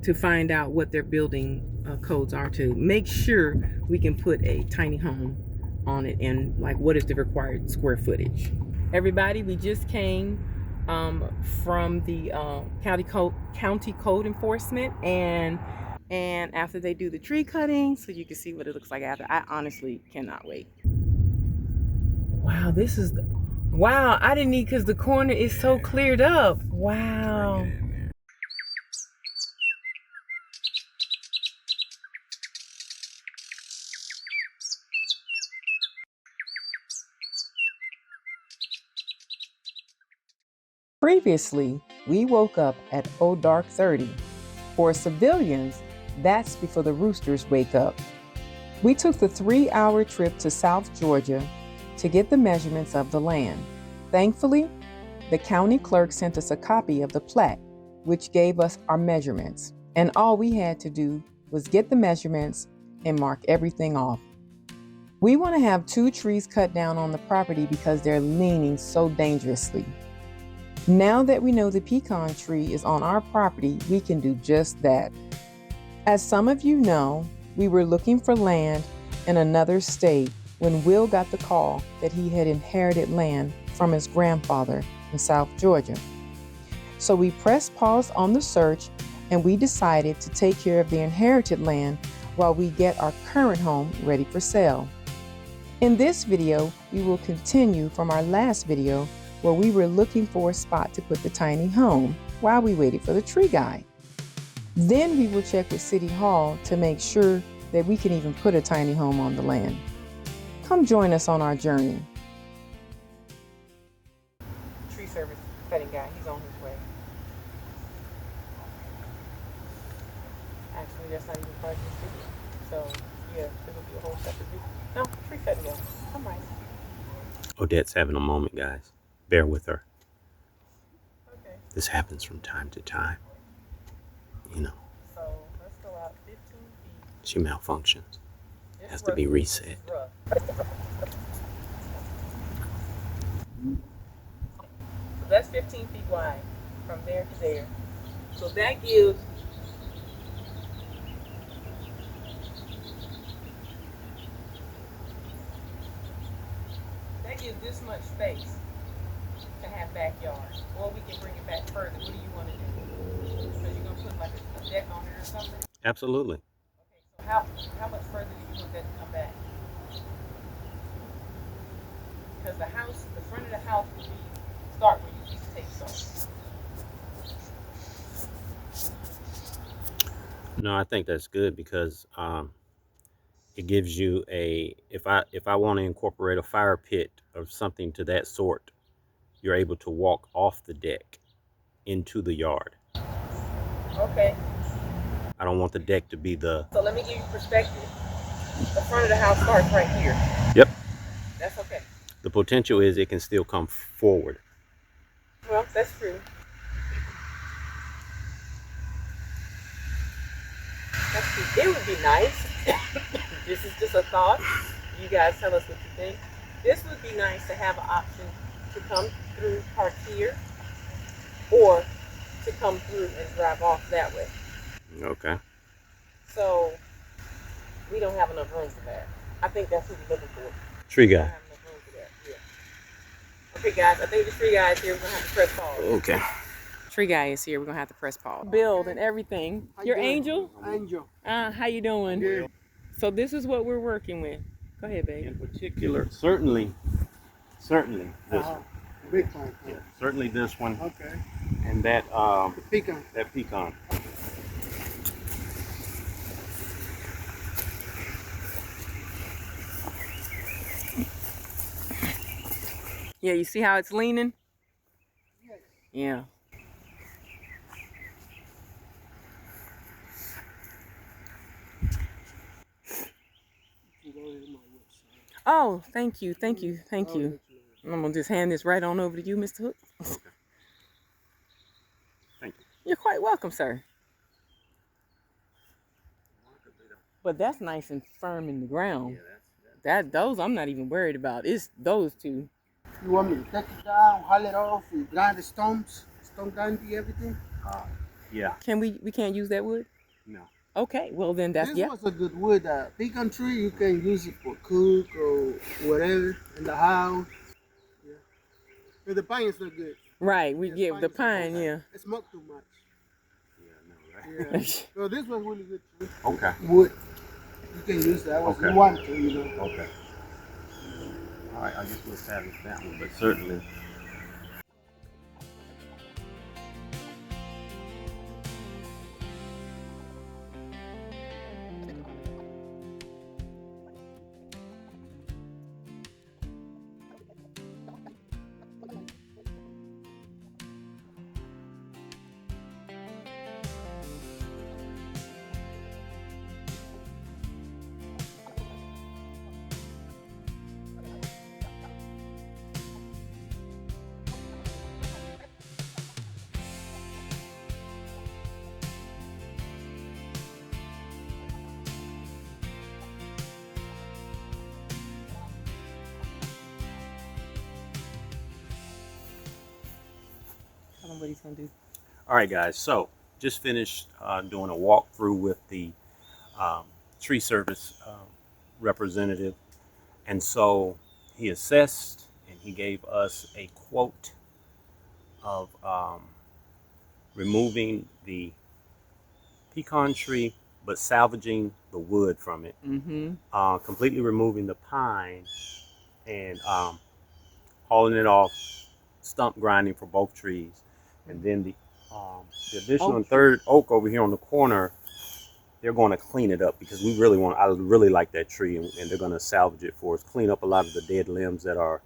to find out what their building codes are to make sure we can put a tiny home on it and like what is the required square footage. Everybody, we just came from the county code enforcement, and after they do the tree cutting, so you can see what it looks like after. I honestly cannot wait. Wow, this is wow. I didn't need because the corner is so cleared up. Wow. Previously, we woke up at dark 30. For civilians, that's before the roosters wake up. We took the 3-hour trip to South Georgia to get the measurements of the land. Thankfully, the county clerk sent us a copy of the plat, which gave us our measurements, and all we had to do was get the measurements and mark everything off. We want to have 2 trees cut down on the property because they're leaning so dangerously. Now that we know the pecan tree is on our property, we can do just that. As some of you know, we were looking for land in another state when Will got the call that he had inherited land from his grandfather in South Georgia. So we pressed pause on the search and we decided to take care of the inherited land while we get our current home ready for sale. In this video, we will continue from our last video where we were looking for a spot to put the tiny home while we waited for the tree guy. Then we will check with City Hall to make sure that we can even put a tiny home on the land. Come join us on our journey. Tree service cutting guy, he's on his way. Actually, that's not even part of this video. So, yeah, it'll be a whole separate video. No, tree cutting guy, come right. Odette's having a moment, guys. Bear with her. Okay. This happens from time to time. You know. So let's go out 15 feet. She malfunctions. It's Has to be reset. So that's 15 feet wide from there to there. So that gives this much space to have backyard. Or we can bring it back further. What do you want to do? So you're going to put like a deck on it or something? Absolutely. Okay, so how much further do you want that to come back? Because the front of the house would be start where you used to take some. No, I think that's good because it gives you a, if I want to incorporate a fire pit or something to that sort, you're able to walk off the deck into the yard. Okay. I don't want the deck to be the... So let me give you perspective. The front of the house starts right here. Yep. That's okay. The potential is it can still come forward. Well, that's true. That's true. It would be nice. This is just a thought. You guys tell us what you think. This would be nice to have an option to come through, park here, or to come through and drive off that way. Okay. So we don't have enough room for that. I think that's what we're looking for. Tree We guy. don't have enough room for that. Yeah. Okay, guys. I think the tree guy is here. We're gonna have to press pause. Okay. Tree guy is here. We're gonna have to press pause. Build and everything. Your Angel? Angel. How you doing? Good. So this is what we're working with. Go ahead, baby. In particular, certainly this one. Big time. Yeah, certainly this one. Okay. And that Pecan. that pecan. Yeah, you see how it's leaning? Yes. Yeah. Oh, thank you, thank you, thank you. I'm gonna just hand this right on over to you, Mr. Hook. Okay. Thank you. You're quite welcome, sir. But that's nice and firm in the ground. Those I'm not even worried about. It's those two. You want me to take it down, haul it off, and grind the stumps, stump grind everything? Yeah. We can't use that wood? No. Okay, well then that's, This yeah. was a good wood. Pecan tree, you can use it for cook or whatever in the house. Yeah. But the pine is not good. Right, we Yes, get pine the is not pine, good. yeah. It smoked too much. Yeah, I know, Yeah. right? So this was really good tree. Okay. Wood. You can use that. Was Okay. you want to, you know. Okay. All right. I guess we'll establish that one, but certainly. Tell him what he's gonna do. All right, guys. So just finished doing a walkthrough with the um, tree service representative, and so he assessed and he gave us a quote of removing the pecan tree, but salvaging the wood from it, Mm-hmm. completely removing the pine, and hauling it off, stump grinding for both trees, and then the additional Oak. third oak over here on the corner. They're going to clean it up because we really want. I really like that tree, and they're going to salvage it for us. Clean up a lot of the dead limbs that are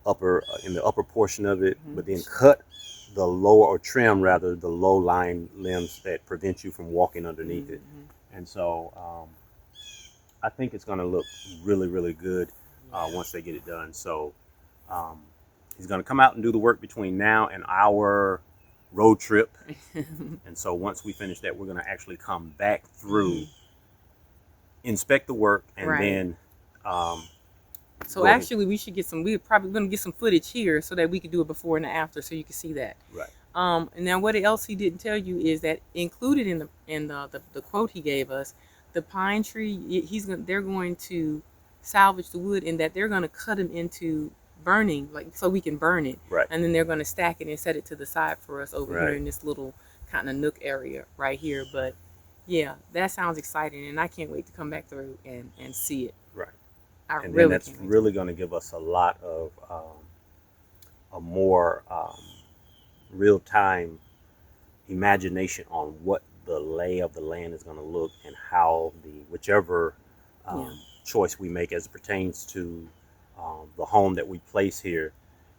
upper in the upper portion of it, but then cut the lower or trim rather the low lying limbs that prevent you from walking underneath it. And so I think it's going to look really, really good once they get it done. So um, he's going to come out and do the work between now and our road trip. And so once we finish that, we're going to actually come back through, inspect the work, and Right. then So go ahead. actually, we should get some. We're probably going to get some footage here so that we can do it before and after, so you can see that. Right. And now what else he didn't tell you is that included in the quote he gave us, the pine tree. They're going to salvage the wood, in that they're going to cut them into burning, like so we can burn it. Right. And then they're going to stack it and set it to the side for us over Right. here in this little kind of nook area right here. But yeah, that sounds exciting, and I can't wait to come back through and see it. Right. I And really then that's can't wait. really going to give us a lot of a more real-time imagination on what the lay of the land is going to look, and how whichever Yeah. choice we make as it pertains to the home that we place here,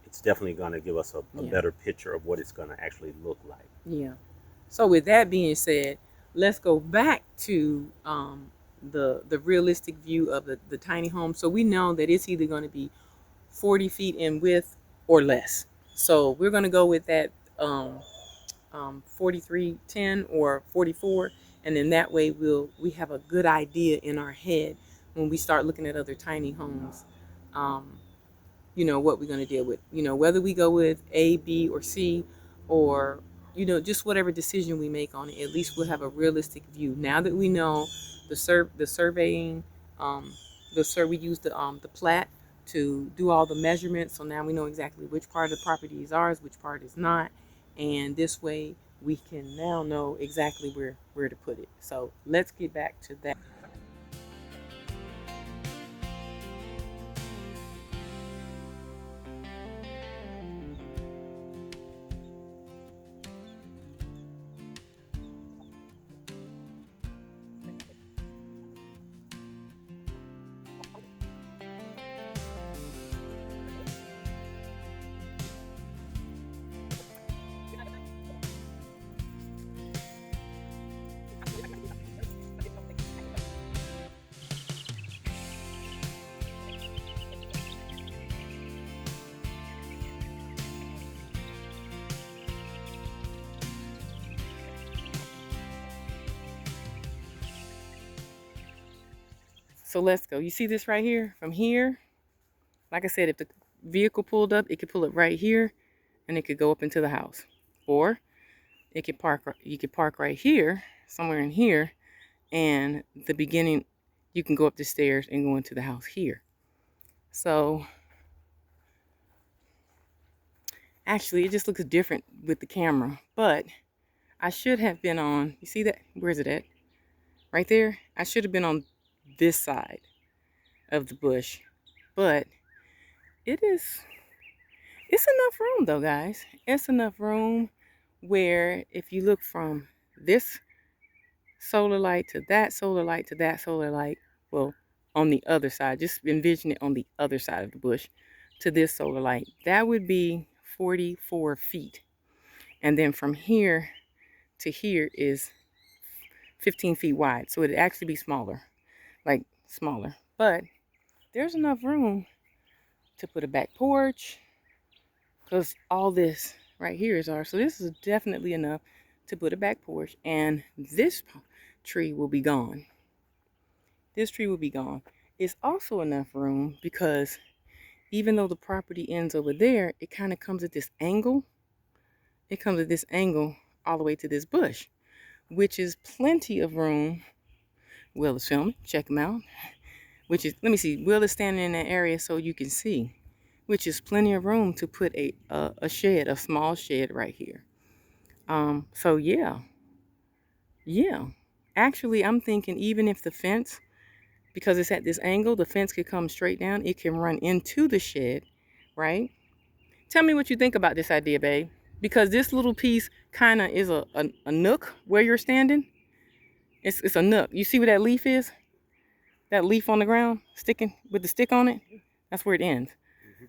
it's definitely going to give us a Yeah. better picture of what it's going to actually look like. Yeah. So with that being said, let's go back to the realistic view of the tiny home. So we know that it's either going to be 40 feet in width or less. So we're going to go with that 4310 or 44, and then that way we have a good idea in our head when we start looking at other tiny homes. What we're going to deal with. Whether we go with A, B, or C, or just whatever decision we make on it. At least we'll have a realistic view. Now that we know the surveying, we use the plat to do all the measurements. So now we know exactly which part of the property is ours, which part is not, and this way we can now know exactly where to put it. So let's get back to that. So let's go. You see this right here? From here, like I said, if the vehicle pulled up, it could pull it right here, and it could go up into the house. Or it could park. You could park right here, somewhere in here, and the beginning, you can go up the stairs and go into the house here. So actually, it just looks different with the camera, but I should have been on. You see that? Where's it at? Right there. I should have been on this side of the bush, but it is. It's enough room though, guys. It's enough room where if you look from this solar light to that solar light to that solar light, well, on the other side, just envision it on the other side of the bush to this solar light, that would be 44 feet. And then from here to here is 15 feet wide. So it'd actually be smaller, like smaller. But there's enough room to put a back porch, because all this right here is ours. So this is definitely enough to put a back porch, and this tree will be gone. This tree will be gone. It's also enough room because even though the property ends over there, it kind of comes at this angle. It comes at this angle all the way to this bush, which is plenty of room. Will is filming. Check him out. Which is, let me see, Will is standing in that area so you can see, which is plenty of room to put a shed, a small shed right here. So yeah. Actually, I'm thinking even if the fence, because it's at this angle, the fence could come straight down. It can run into the shed, right? Tell me what you think about this idea, babe. Because this little piece kind of is a nook where you're standing. It's a nook. You see where that leaf is? That leaf on the ground, sticking with the stick on it? That's where it ends.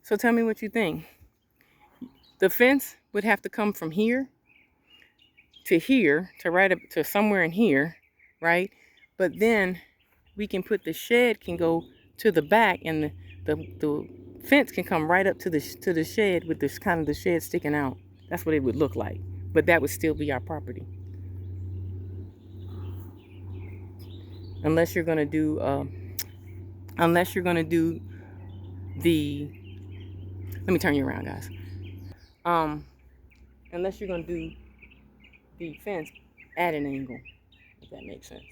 So tell me what you think. The fence would have to come from here to right up to somewhere in here, right? But then we can put the shed can go to the back, and the fence can come right up to the shed with this kind of the shed sticking out. That's what it would look like. But that would still be our property. Unless you're gonna do the, let me turn you around, guys. Unless you're gonna do the fence at an angle, if that makes sense.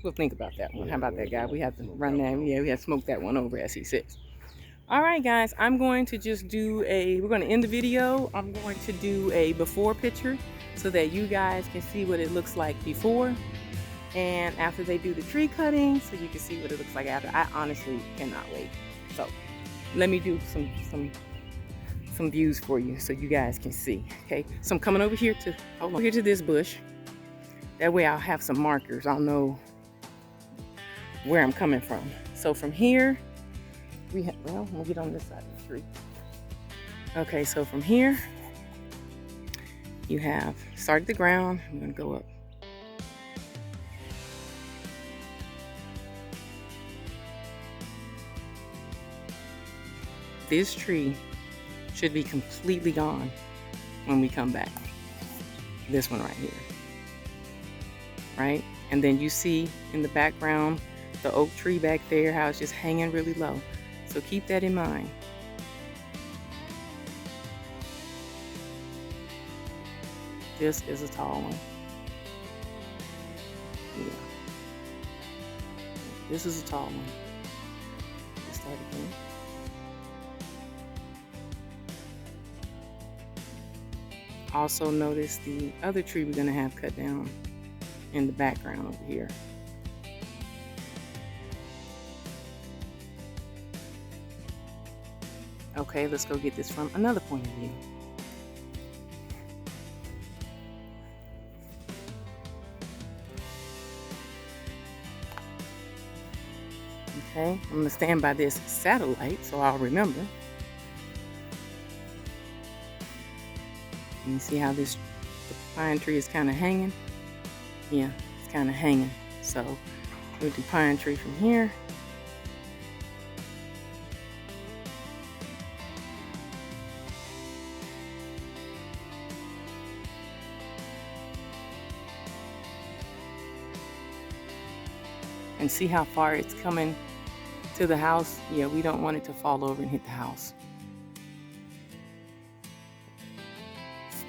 We'll think about that one. How about that, guy? We have to run that. Yeah, we have to smoke that one over, as he says. All right, guys, I'm going to just do we're going to end the video. I'm going to do a before picture so that you guys can see what it looks like before and after they do the tree cutting, so you can see what it looks like after. I honestly cannot wait. So let me do some views for you so you guys can see. Okay, so I'm coming over here to this bush. That way I'll have some markers. I'll know where I'm coming from. So from here, we'll get on this side of the tree. Okay, so from here, you have started the ground. I'm gonna go up. This tree should be completely gone when we come back. This one right here, right? And then you see in the background, the oak tree back there, how it's just hanging really low. So keep that in mind. This is a tall one. Yeah. This is a tall one. Let's start again. Also notice the other tree we're gonna have cut down in the background over here. Okay, let's go get this from another point of view. Okay, I'm gonna stand by this satellite so I'll remember. And you see how the pine tree is kind of hanging? Yeah, it's kind of hanging. So we'll do pine tree from here. And see how far it's coming to the house? Yeah, we don't want it to fall over and hit the house.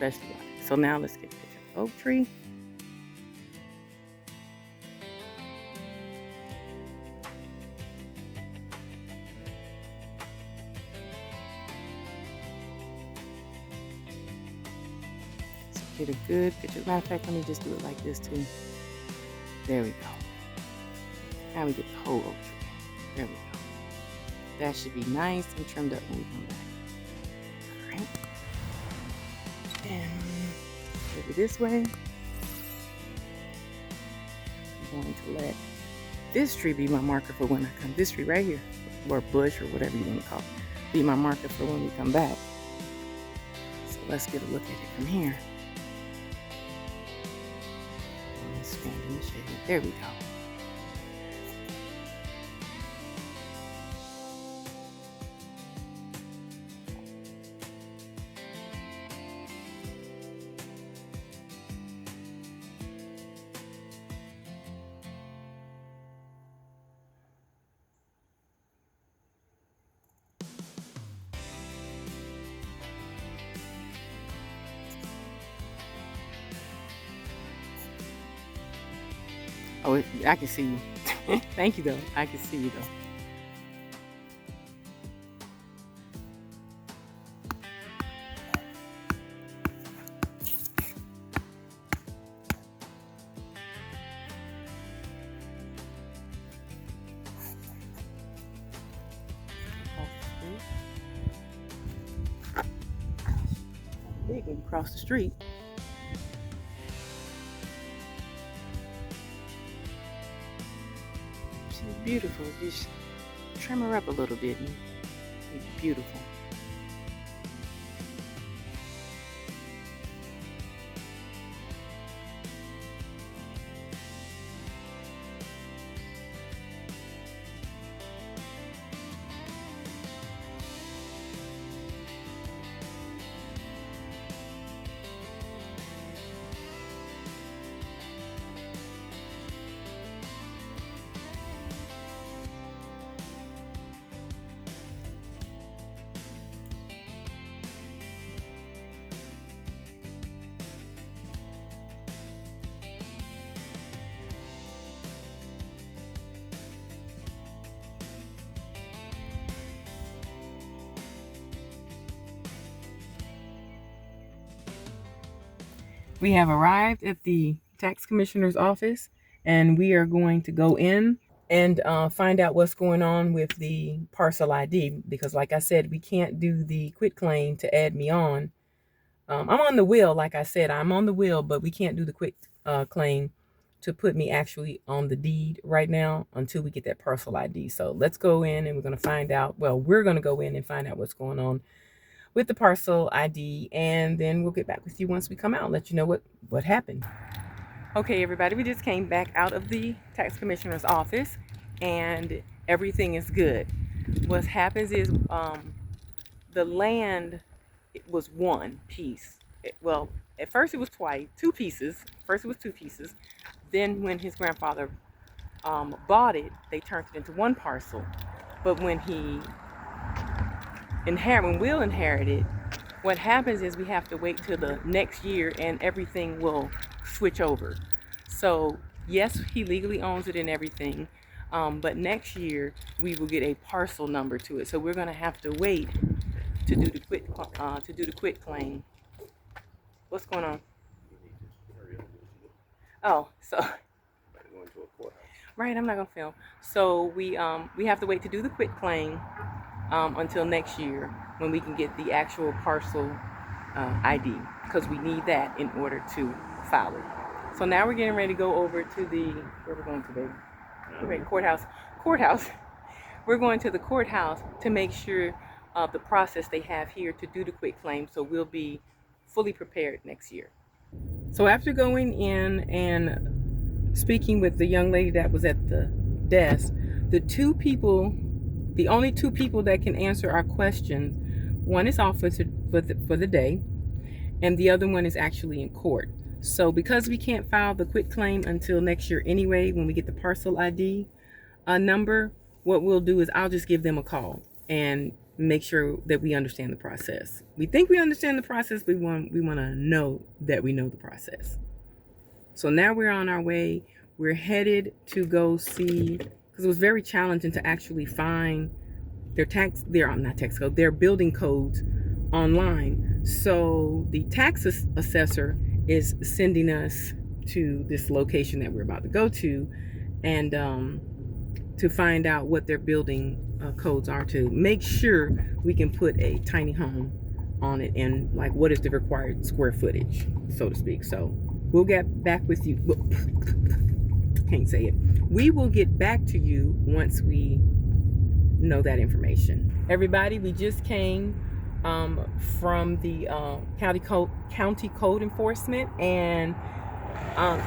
especially like it. So now let's get a picture of the oak tree. So get a good picture. Matter of fact, let me just do it like this too. There we go. Now we get the whole oak tree. There we go. That should be nice and trimmed up when we come back. All right. And flip it this way. I'm going to let this tree be my marker for when I come. This tree right here, or bush, or whatever you want to call it, be my marker for when we come back. So let's get a look at it from here. Stand in the shade. There we go. Oh, I can see you. Thank you, though. I can see you, though. Big when you cross the street. She's beautiful. Just trim her up a little bit and be beautiful. We have arrived at the tax commissioner's office, and we are going to go in and find out what's going on with the parcel ID, because like I said, we can't do the quit claim to add me on. I'm on the will, like I said, I'm on the will, but we can't do the quit claim to put me actually on the deed right now until we get that parcel ID. So let's go in and we're going to find out, well, we're going to go in and find out what's going on with the parcel ID, and then we'll get back with you once we come out and let you know what happened. Okay, everybody, we just came back out of the tax commissioner's office and everything is good. What happens is the land, it was one piece. Well, at first it was two pieces. First it was two pieces. Then when his grandfather bought it, they turned it into one parcel. But when Will inherited, what happens is we have to wait till the next year and everything will switch over. So yes, he legally owns it and everything, but next year we will get a parcel number to it. So we're going to have to wait to do the quit claim. What's going on? Oh, so right, I'm not gonna film. So we have to wait to do the quit claim until next year when we can get the actual parcel ID, because we need that in order to file it. So now we're getting ready to go over to where we're going today? Right, courthouse. We're going to the courthouse to make sure of the process they have here to do the quit claim, so we'll be fully prepared next year. So after going in and speaking with the young lady that was at the desk, the only two people that can answer our questions, one is off for the day, and the other one is actually in court. So because we can't file the quit claim until next year anyway, when we get the parcel ID number, what we'll do is I'll just give them a call and make sure that we understand the process. We think we understand the process, but we want to know that we know the process. So now we're on our way. We're headed to go see, because it was very challenging to actually find their building codes online. So the tax assessor is sending us to this location that we're about to go to, and to find out what their building codes are, to make sure we can put a tiny home on it, and like what is the required square footage, so to speak. So we'll get back with you. Can't say it. We will get back to you once we know that information. Everybody, we just came from the county code enforcement, and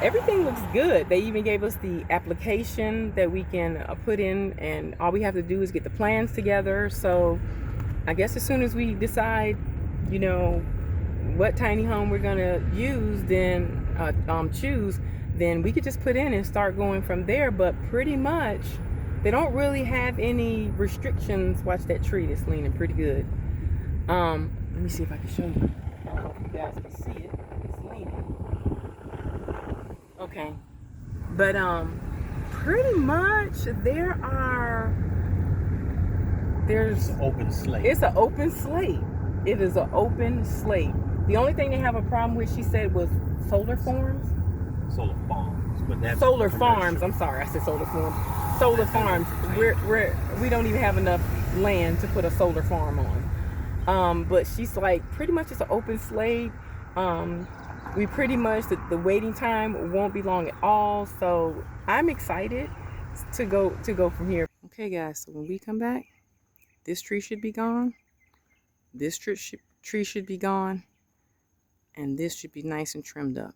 everything looks good. They even gave us the application that we can put in, and all we have to do is get the plans together. So I guess as soon as we decide, you know, what tiny home we're gonna use, then choose, then we could just put in and start going from there. But pretty much they don't really have any restrictions. Watch that tree that's leaning pretty good. Let me see if I can show you. I don't know if you guys can see it. It's leaning. Okay. But pretty much there's Open slate. It's an open slate. It is an open slate. The only thing they have a problem with, she said, was solar farms. Solar farms, but that's Solar commercial. farms. I'm sorry, I said solar farms. Solar farms. We don't even have enough land to put a solar farm on. But she's like, pretty much it's an open slate. We pretty much, the waiting time won't be long at all. So I'm excited to go from here. Okay, guys. So when we come back, this tree should be gone. This tree should be gone, and this should be nice and trimmed up.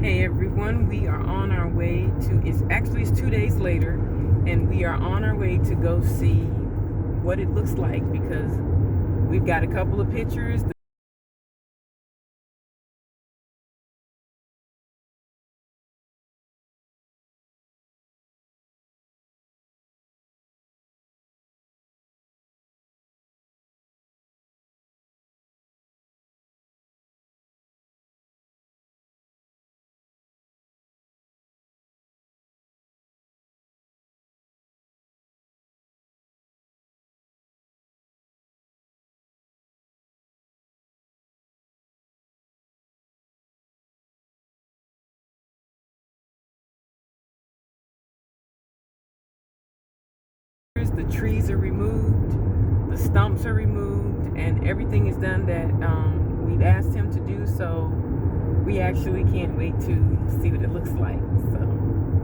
Hey everyone, we are on our way to, it's 2 days later, and we are on our way to go see what it looks like, because we've got a couple of pictures. The trees are removed, the stumps are removed, and everything is done that we've asked him to do. So we actually can't wait to see what it looks like. So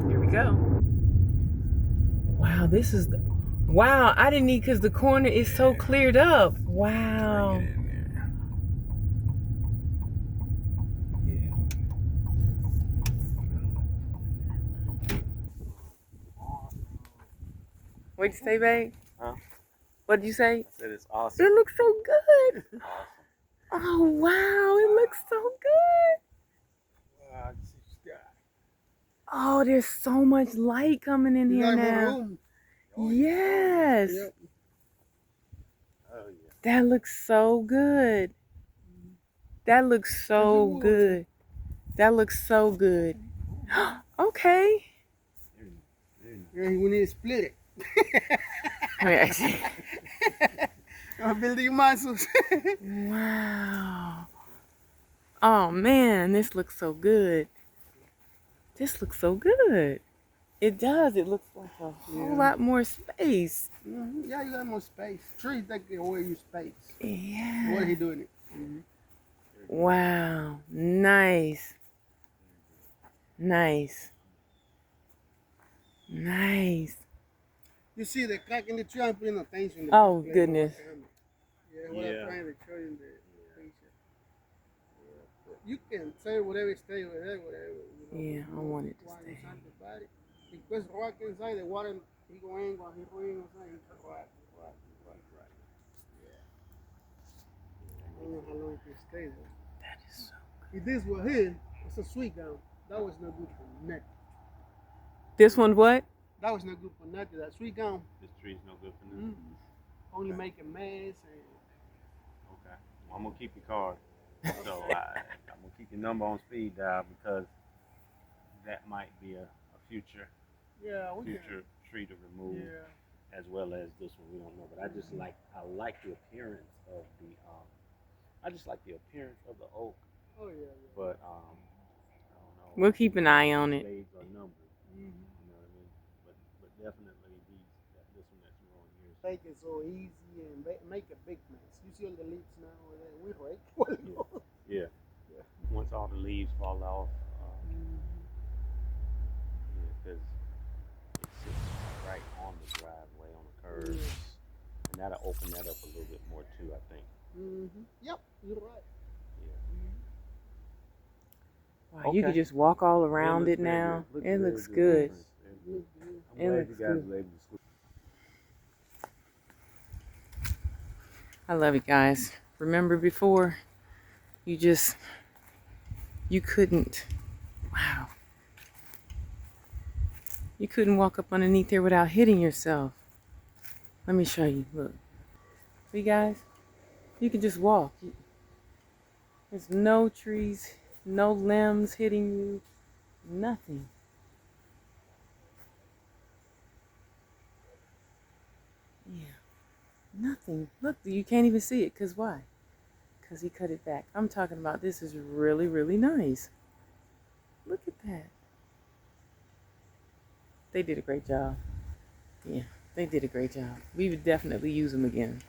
here we go. Wow, this is wow. I didn't need, because the corner is so cleared up. Wow. What'd you say, babe? Huh? What'd you say? I said it's awesome. It looks so good. Awesome. Oh, wow. It looks so good. Wow, this is good. Oh, there's so much light coming in You here got more now. room. Yes. Yep. Oh yeah. That looks so good. That looks so good. That looks so good. Okay. Yeah, we need to split it. I'm building muscles. Wow. Oh man, this looks so good. This looks so good. It does. It looks like a whole lot more space. Yeah, you got more space. Trees take away your space. Yeah. What are he doing it? Wow. Nice. Nice. Nice. You see the crack in the tree? I'm putting attention. Oh, goodness. Yeah, what I'm trying to show you in the picture. You can say whatever, stay whatever. Yeah, I want it to stay. Inside the body. Because rock inside the water, he going while he going inside, he rock. Yeah. I don't know how long it can stay there. That is so If this were here, it's a sweet gum. That was no good for nothing. This one what? That was no good for nothing. That sweet gum. This tree's no good for nothing. only make a mess. And Okay. Well, I'm gonna keep your card. So I'm gonna keep your number on speed dial because that might be a future yeah, we future tree to remove, Yeah. as well as this one. We don't know, but I like the appearance of the I just like the appearance of the oak. Oh yeah, yeah. But I don't know. We'll keep an eye on it. Spades are numbered. Mm-hmm. You know what I mean? But definitely this one that's growing here. Take it so easy and make a big mess. You see all the leaves now? We rake. Yeah. Yeah. Once all the leaves fall off, Mm-hmm. because it sits right on the driveway on the curb, Yeah. and that'll open that up a little bit more too, I think. Mm-hmm. Yep, you're right. Yeah. Wow, you could just walk all around it now. It looks good. Good. I'm glad you guys were able to squeeze. I love it, guys. Remember before, you couldn't, wow. You couldn't walk up underneath there without hitting yourself. Let me show you, look. See, guys? You can just walk. There's no trees, no limbs hitting you, nothing. Yeah, nothing. Look, you can't even see it, because why? Because he cut it back. I'm talking about this is really, really nice. Look at that. They did a great job. Yeah, they did a great job. We would definitely use them again.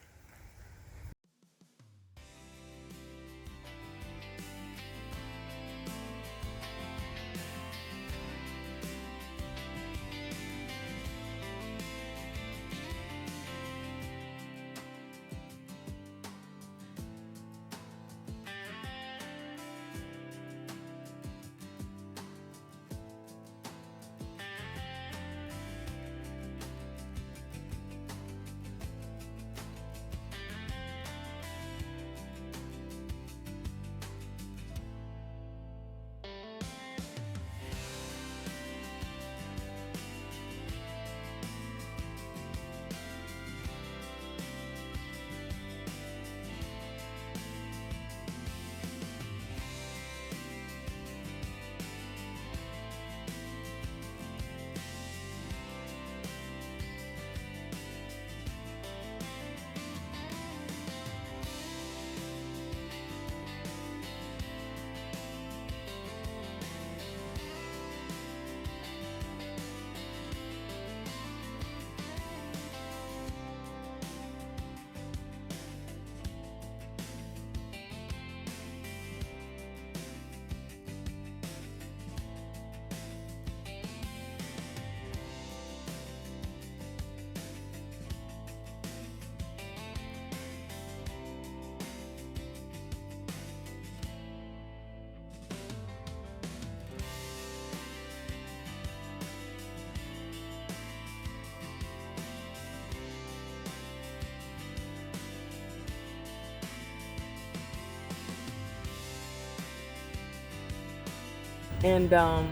And we'll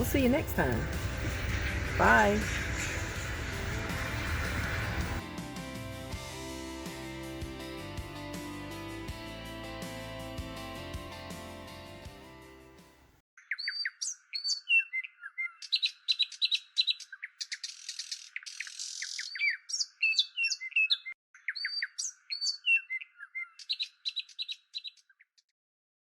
see you next time. Bye.